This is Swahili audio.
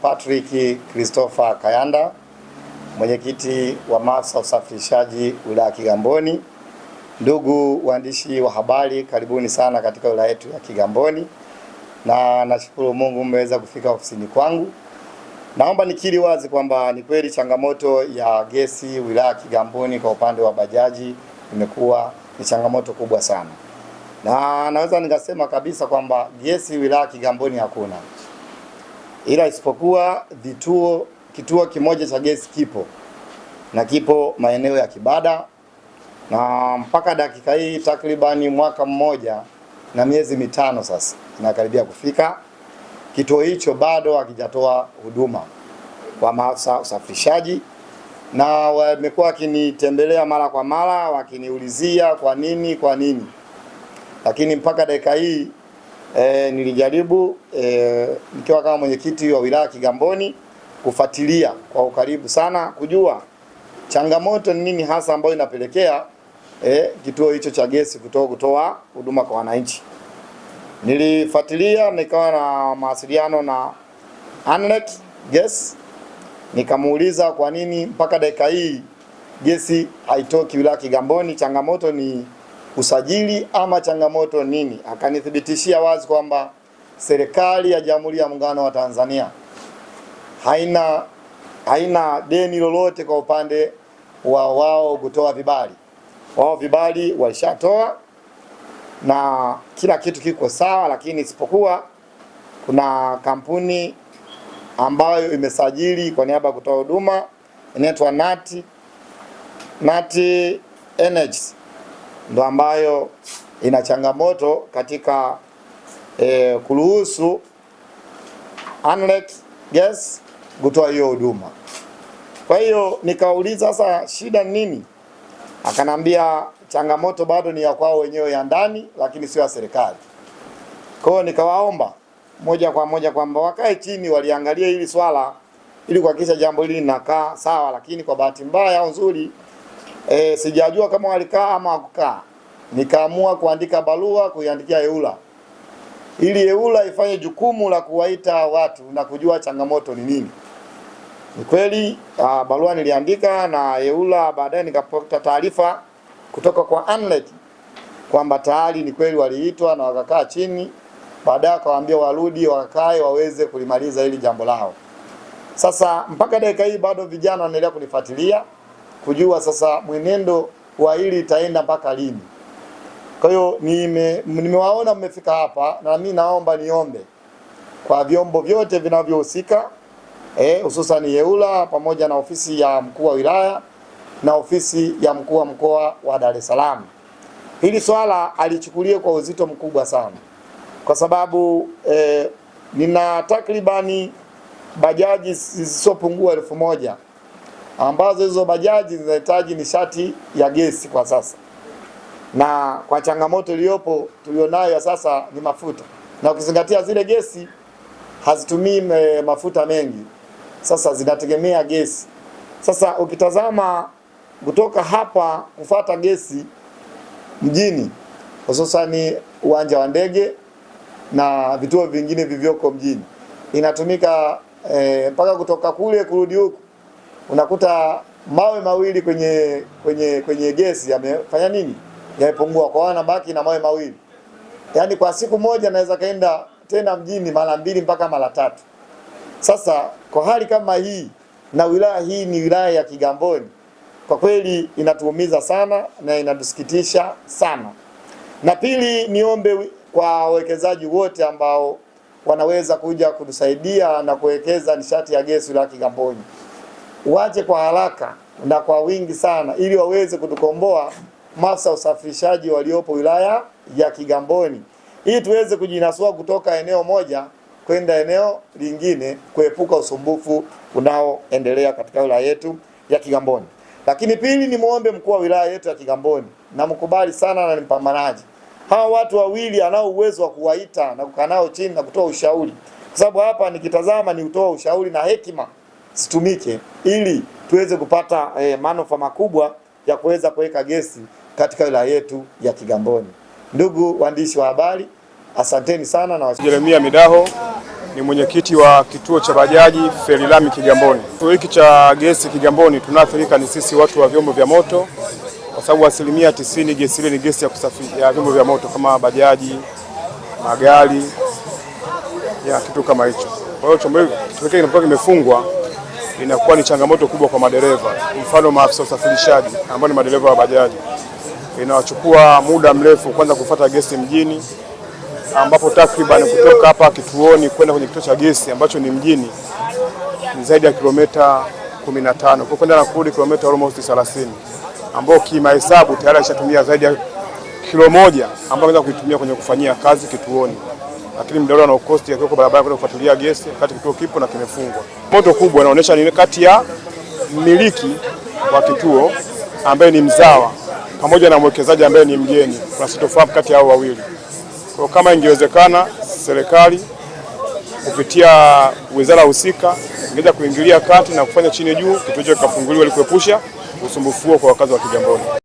Patrick Christopher Kayanda, mwenyekiti wa maafisa usafirishaji wilaya Kigamboni. Ndugu waandishi wa habari, karibuni sana katika wilaya yetu ya Kigamboni, na nashukuru Mungu mmeweza kufika ofisini kwangu. Naomba nikiri wazi kwamba ni kweli changamoto ya gesi wilaya Kigamboni kwa upande wa bajaji imekuwa ni changamoto kubwa sana, na naweza nikasema kabisa kwamba gesi wilaya Kigamboni hakuna, ila isipokuwa kituo kimoja cha gesi kipo, na kipo maeneo ya Kibada, na mpaka dakika hii takribani mwaka mmoja na miezi mitano sasa inakaribia kufika, kituo hicho bado hakijatoa huduma kwa maafisa usafirishaji, na wamekuwa wakinitembelea mara kwa mara wakiniulizia kwa nini, lakini mpaka dakika hii nilijaribu nikiwa kama mwenyekiti wa wilaya Kigamboni kufuatilia kwa ukaribu sana kujua changamoto ni nini hasa ambayo inapelekea kituo hicho cha gesi kutoa huduma kwa wananchi. Nilifuatilia, nikawa na mawasiliano na Anlet Gas, nikamuuliza kwa nini mpaka dakika hii gesi haitoki wilaya Kigamboni, changamoto ni usajili ama changamoto nini? Akanithibitishia wazi kwamba serikali ya Jamhuri ya Muungano wa Tanzania haina deni lolote kwa upande wa wao kutoa vibali. Wao vibali walishatoa na kila kitu kiko sawa, lakini isipokuwa kuna kampuni ambayo imesajili kwa niaba ya kutoa huduma inaitwa Nati Energy, ndo ambayo ina changamoto katika kuruhusu Anlet Gas kutoa hiyo huduma. Kwa hiyo nikauliza sasa shida nini? Akanambia changamoto bado ni ya kwao wenyewe ya ndani, lakini sio ya serikali. Kwa hiyo nikawaomba moja kwa moja kwamba wakae chini waliangalia hili swala ili kuhakikisha jambo hili linakaa sawa, lakini kwa bahati mbaya au nzuri sijajua kama walikaa ama hakukaa. Nikaamua kuandika barua kuiandikia EWURA ili EWURA ifanye jukumu la kuwaita watu na kujua changamoto ni nini. Ni kweli barua niliandika na EWURA, baadaye nikapata taarifa kutoka kwa Anlet kwamba tayari ni kweli waliitwa na wakakaa chini, baadaye akawaambia warudi wakakae waweze kulimaliza hili jambo lao. Sasa mpaka dakika hii bado vijana wanaendelea kunifuatilia kujua sasa mwenendo wa hili itaenda mpaka lini. Kwa hiyo nimewaona mmefika hapa, na mimi naomba niombe kwa vyombo vyote vinavyohusika, hususan EWURA pamoja na ofisi ya mkuu wa wilaya na ofisi ya mkuu wa mkoa wa Dar es Salaam, hili swala alichukulie kwa uzito mkubwa sana, kwa sababu nina takribani bajaji zisizopungua 1000 ambazo hizo bajaji zinahitaji nishati ya gesi kwa sasa, na kwa changamoto iliyopo tulionayo sasa ni mafuta, na ukizingatia zile gesi hazitumii mafuta mengi, sasa zinategemea gesi. Sasa ukitazama kutoka hapa kufuata gesi mjini, hususani uwanja wa ndege na vituo vingine vivyoko mjini, inatumika mpaka kutoka kule kurudi huku unakuta mawe mawili kwenye gesi yamefanya nini, yamepungua, kwa wana baki na mawe mawili. Yaani kwa siku moja naweza kaenda tena mjini mara 2 mpaka mara 3. Sasa kwa hali kama hii, na wilaya hii ni wilaya ya Kigamboni, kwa kweli inatuumiza sana na inatusikitisha sana. Na pili, niombe kwa wawekezaji wote ambao wanaweza kuja kutusaidia na kuwekeza nishati ya gesi wilaya Kigamboni, waje kwa haraka na kwa wingi sana, ili waweze kutukomboa maafisa usafirishaji waliopo wilaya ya Kigamboni, ili tuweze kujinasua kutoka eneo moja kwenda eneo lingine, kuepuka usumbufu unaoendelea katika wilaya yetu ya Kigamboni. Lakini pili, ni muombe mkuu wa wilaya yetu ya Kigamboni, na mkubali sana na ni mpambanaji, hawa watu wawili anao uwezo wa kuwaita na kukaa nao chini na kutoa ushauri, kwa sababu hapa nikitazama ni kutoa ushauri na hekima situmike, ili tuweze kupata manufaa makubwa ya kuweza kuweka gesi katika wilaya yetu ya Kigamboni. Ndugu waandishi wa habari, asanteni sana. Na Jeremia Midaho, ni mwenyekiti wa kituo cha bajaji Ferilami Kigamboni. Kituo hiki cha gesi Kigamboni tunaathirika ni sisi watu wa vyombo vya moto, kwa sababu 90% gesi ile ni gesi ya kusafiria vyombo vya moto kama bajaji, magari, ya kitu kama hicho. Kwa hiyo chombo hiki kinapokuwa kimefungwa inakuwa ni changamoto kubwa kwa madereva. Mfano maafisa usafirishaji ambao ni madereva wa bajaji, inawachukua muda mrefu kwanza kufuata gesi mjini, ambapo takriban kutoka hapa kituoni kwenda kwenye kituo cha gesi ambacho ni mjini ni zaidi ya kilomita 15, kwa kwenda na kurudi kilomita almost 30, ambao kimahesabu tayari ashatumia zaidi ya kilo moja ambayo anaweza kuitumia kwenye kufanyia kazi kituoni, lakini mdau na cost yake kwa barabara kwenda kufuatilia gesi wakati kituo kipo na kimefungwa. Moto kubwa inaonyesha ni kati ya mmiliki wa kituo ambaye ni mzawa pamoja na mwekezaji ambaye ni mgeni, kuna sitofahamu kati ya hao wawili. Kwa kama ingewezekana serikali kupitia wizara husika ingeweza kuingilia kati na kufanya chini juu kituo hicho kikafunguliwa ili kuepusha usumbufu kwa wakazi wa Kigamboni.